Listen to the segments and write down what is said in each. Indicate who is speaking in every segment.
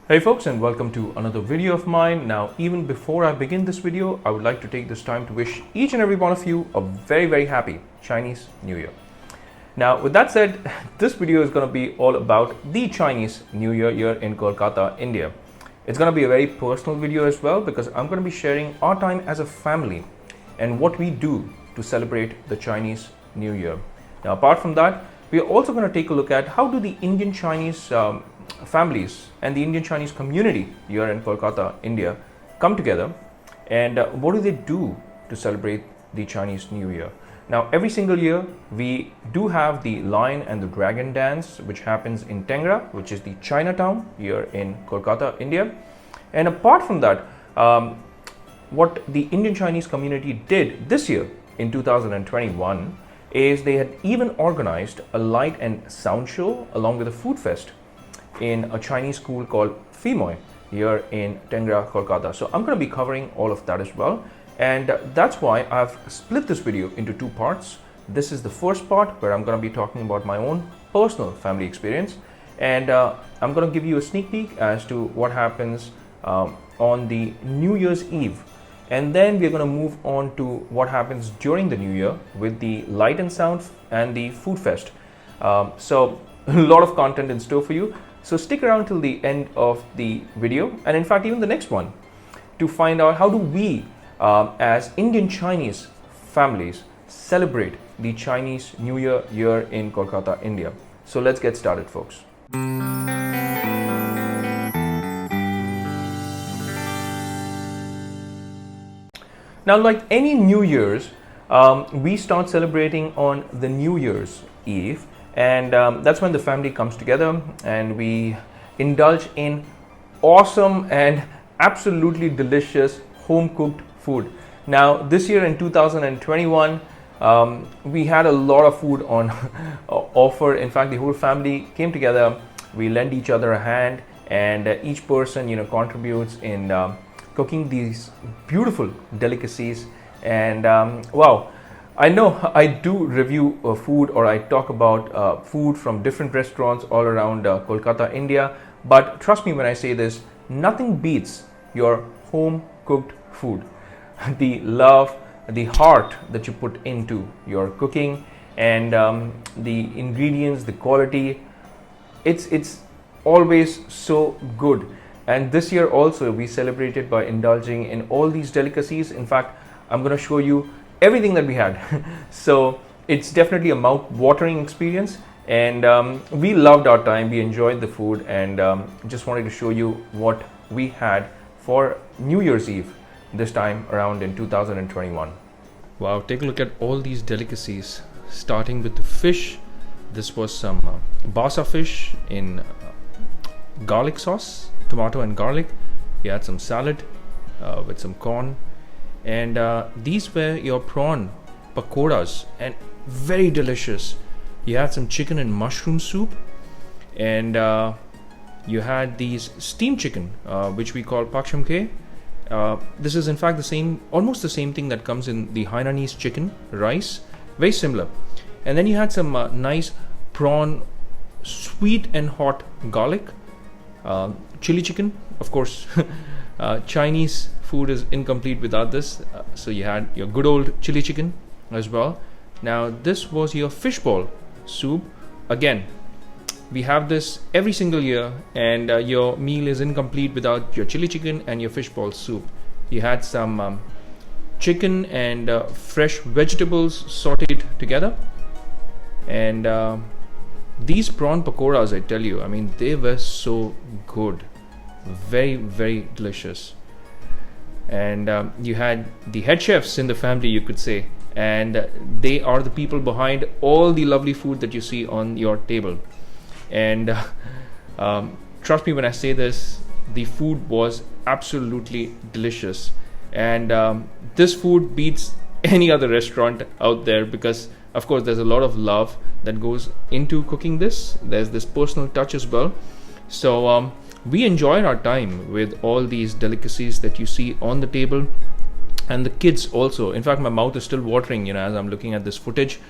Speaker 1: Hey folks, and welcome to another video of mine. Now, even before I begin this video, I would like to take this time to wish each and every one of you a very happy Chinese New Year. Now, with that said, this video is going to be all about the Chinese New Year here in Kolkata, India. It's going to be a very personal video as well because I'm going to be sharing our time as a family and what we do to celebrate the Chinese New Year. Now, apart from that, we are also going to take a look at how do the Indian Chinese families and the Indian Chinese community here in Kolkata, India come together, and what do they do to celebrate the Chinese New Year. Now, every single year we do have the Lion and the Dragon dance, which happens in Tangra, which is the Chinatown here in Kolkata, India. And apart from that, what the Indian Chinese community did this year in 2021 is they had even organized a light and sound show along with a food fest in a Chinese school called Fimoy here in Tangra, Kolkata. So I'm going to be covering all of that as well, and that's why I've split this video into two parts. This is the first part where I'm going to be talking about my own personal family experience, and I'm going to give you a sneak peek as to what happens on the New Year's Eve, and then we're going to move on to what happens during the New Year with the light and sound and the food fest. So a lot of content in store for you. So stick around till the end of the video, and in fact even the next one, to find out how do we as Indian Chinese families celebrate the Chinese New Year here in Kolkata, India. So let's get started, folks. Now, like any New Year's, we start celebrating on the New Year's Eve. And that's when the family comes together and we indulge in awesome and absolutely delicious home-cooked food. Now, this year in 2021, we had a lot of food on offer. In fact, the whole family came together. We lend each other a hand, and each person, contributes in cooking these beautiful delicacies. And wow. I know I do review food, or I talk about food from different restaurants all around Kolkata, India, but trust me when I say this, nothing beats your home cooked food. The love, the heart that you put into your cooking, and the ingredients, the quality, it's always so good. And this year also we celebrated by indulging in all these delicacies. In fact, I'm going to show you everything that we had. So it's definitely a mouth-watering experience, and we loved our time. We enjoyed the food, and just wanted to show you what we had for New Year's Eve this time around in 2021. Wow, take a look at all these delicacies, starting with the fish. This was some basa fish in garlic sauce, tomato and garlic. We had some salad with some corn. And these were your prawn pakoras, and very delicious. You had some chicken and mushroom soup, and you had these steamed chicken, which we call pakshamke. This is in fact almost the same thing that comes in the Hainanese chicken rice, very similar. And then you had some nice prawn, sweet and hot garlic, chili chicken, of course. Chinese food is incomplete without this, so you had your good old chili chicken as well. Now, this was your fishball soup. Again, we have this every single year, and your meal is incomplete without your chili chicken and your fishball soup. You had some chicken and fresh vegetables sauteed together, and these prawn pakoras, I tell you, I mean, they were so good. Very delicious. And you had the head chefs in the family, you could say, and they are the people behind all the lovely food that you see on your table. And trust me when I say this, the food was absolutely delicious, and this food beats any other restaurant out there, because of course there's a lot of love that goes into cooking this. There's this personal touch as well. So we enjoyed our time with all these delicacies that you see on the table, and the kids also. In fact, my mouth is still watering, as I'm looking at this footage.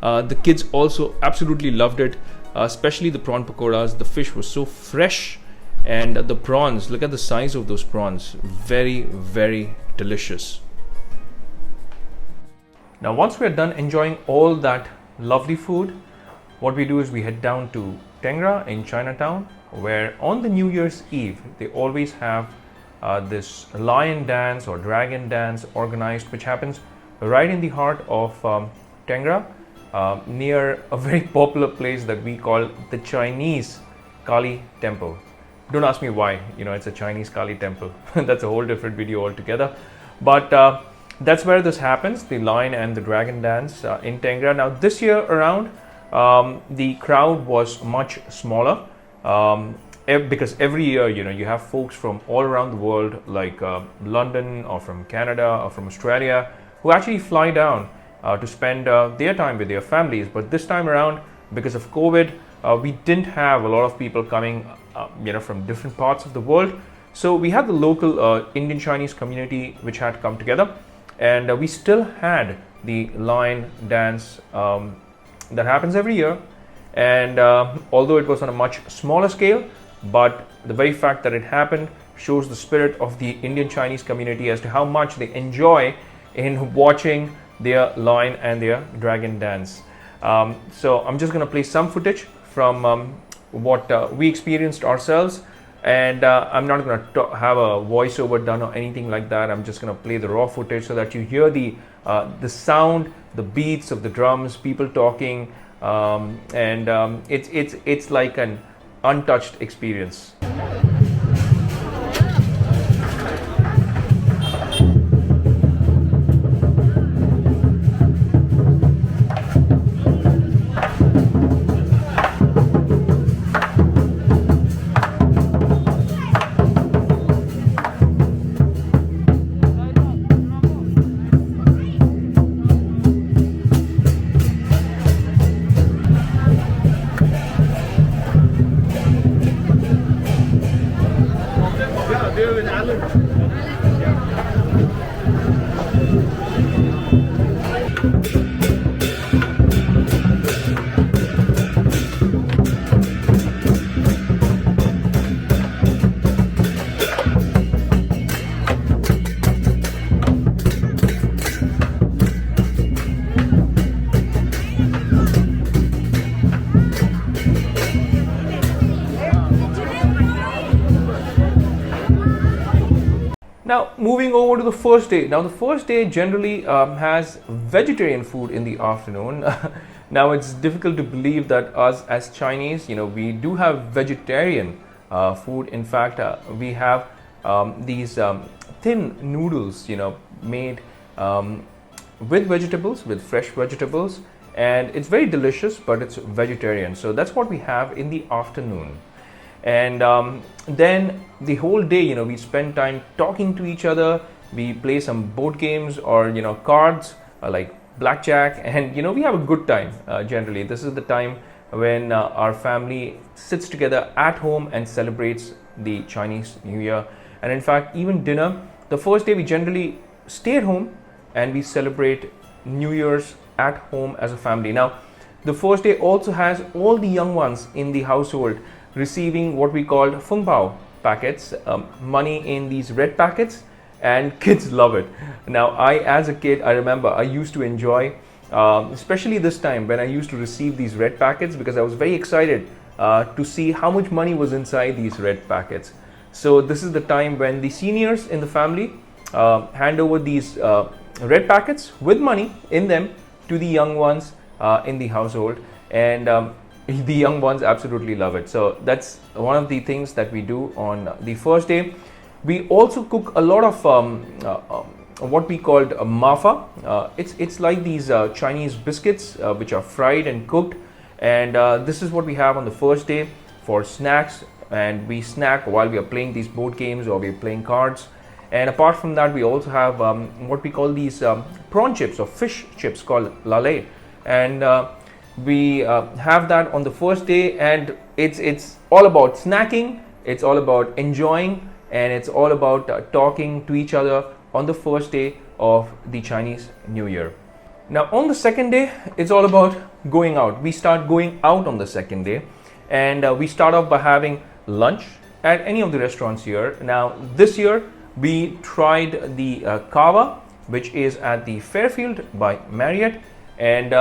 Speaker 1: The kids also absolutely loved it, especially the prawn pakoras. The fish was so fresh And the prawns, look at the size of those prawns. Very, very delicious. Now, once we're done enjoying all that lovely food, what we do is we head down to Tangra in Chinatown, where on the New Year's Eve, they always have this lion dance or dragon dance organized, which happens right in the heart of Tangra, near a very popular place that we call the Chinese Kali Temple. Don't ask me why, it's a Chinese Kali temple. That's a whole different video altogether. But that's where this happens, the lion and the dragon dance in Tangra. Now, this year around, the crowd was much smaller because every year, you have folks from all around the world, like London or from Canada or from Australia, who actually fly down to spend their time with their families. But this time around, because of COVID, we didn't have a lot of people coming, from different parts of the world. So we had the local Indian Chinese community which had come together, and we still had the lion dance that happens every year. And although it was on a much smaller scale, but the very fact that it happened shows the spirit of the Indian Chinese community as to how much they enjoy in watching their lion and their dragon dance. So I'm just going to play some footage from what we experienced ourselves, and I'm not going to have a voiceover done or anything like that. I'm just going to play the raw footage so that you hear the sound, the beats of the drums, people talking, and it's like an untouched experience. Now, moving over to the first day. Now, the first day generally has vegetarian food in the afternoon. Now, it's difficult to believe that us as Chinese, we do have vegetarian food. In fact, we have these thin noodles, made with vegetables, with fresh vegetables, and it's very delicious, but it's vegetarian. So that's what we have in the afternoon. And then the whole day, we spend time talking to each other. We play some board games or, cards like blackjack, and, we have a good time generally. This is the time when our family sits together at home and celebrates the Chinese New Year. And in fact, even dinner, the first day we generally stay at home and we celebrate New Year's at home as a family. Now, the first day also has all the young ones in the household receiving what we call fung pao packets, money in these red packets, and kids love it. Now, as a kid, I remember I used to enjoy, especially this time when I used to receive these red packets, because I was very excited to see how much money was inside these red packets. So this is the time when the seniors in the family hand over these red packets with money in them to the young ones in the household, and the young ones absolutely love it. So that's one of the things that we do on the first day. We also cook a lot of what we called mafa. It's like these Chinese biscuits which are fried and cooked, and this is what we have on the first day for snacks, and we snack while we are playing these board games or we're playing cards. And apart from that, we also have what we call these prawn chips or fish chips called lale, and we have that on the first day, and it's all about snacking, it's all about enjoying, and it's all about talking to each other on the first day of the Chinese New Year. Now, on the second day, it's all about going out. We start going out on the second day, and we start off by having lunch at any of the restaurants here. Now, this year we tried the Kava, which is at the Fairfield by Marriott, and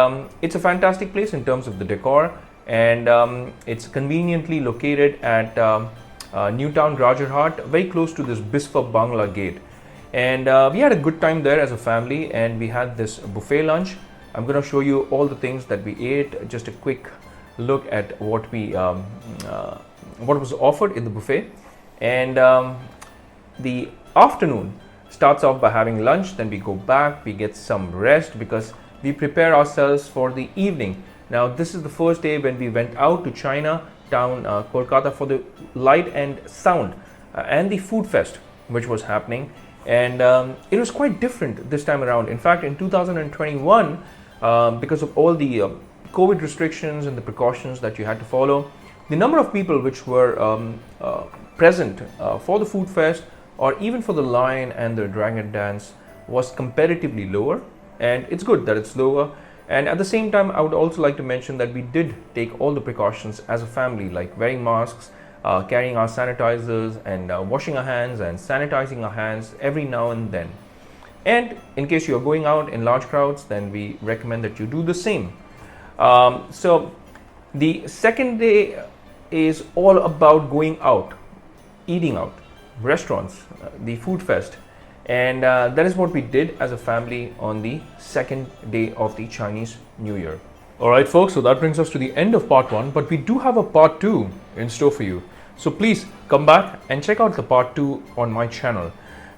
Speaker 1: it's a fantastic place in terms of the decor, and it's conveniently located at Newtown Rajarhat, very close to this Bisfa Bangla gate. And we had a good time there as a family, and we had this buffet lunch. I'm going to show you all the things that we ate. Just a quick look at what was offered in the buffet. And the afternoon starts off by having lunch, then we go back, we get some rest because we prepare ourselves for the evening. Now, this is the first day when we went out to Chinatown, Kolkata, for the light and sound and the food fest which was happening. And it was quite different this time around. In fact, in 2021, because of all the COVID restrictions and the precautions that you had to follow, the number of people which were present for the food fest or even for the lion and the dragon dance was comparatively lower, and it's good that it's lower. And at the same time, I would also like to mention that we did take all the precautions as a family, like wearing masks, carrying our sanitizers, and washing our hands and sanitizing our hands every now and then. And in case you're going out in large crowds, then we recommend that you do the same. So the second day is all about going out, eating out, restaurants, the food fest. And that is what we did as a family on the second day of the Chinese New Year. Alright folks, so that brings us to the end of part 1, but we do have a part 2 in store for you. So please come back and check out the part 2 on my channel.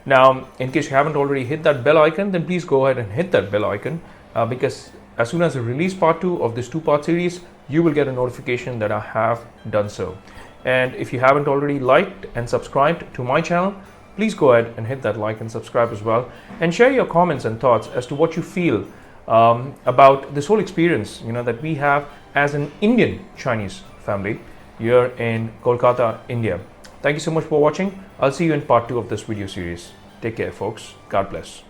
Speaker 1: Now, in case you haven't already hit that bell icon, then please go ahead and hit that bell icon because as soon as I release part 2 of this 2-part series, you will get a notification that I have done so. And if you haven't already liked and subscribed to my channel, please go ahead and hit that like and subscribe as well, and share your comments and thoughts as to what you feel about this whole experience, that we have as an Indian Chinese family here in Kolkata, India. Thank you so much for watching. I'll see you in part 2 of this video series. Take care, folks. God bless.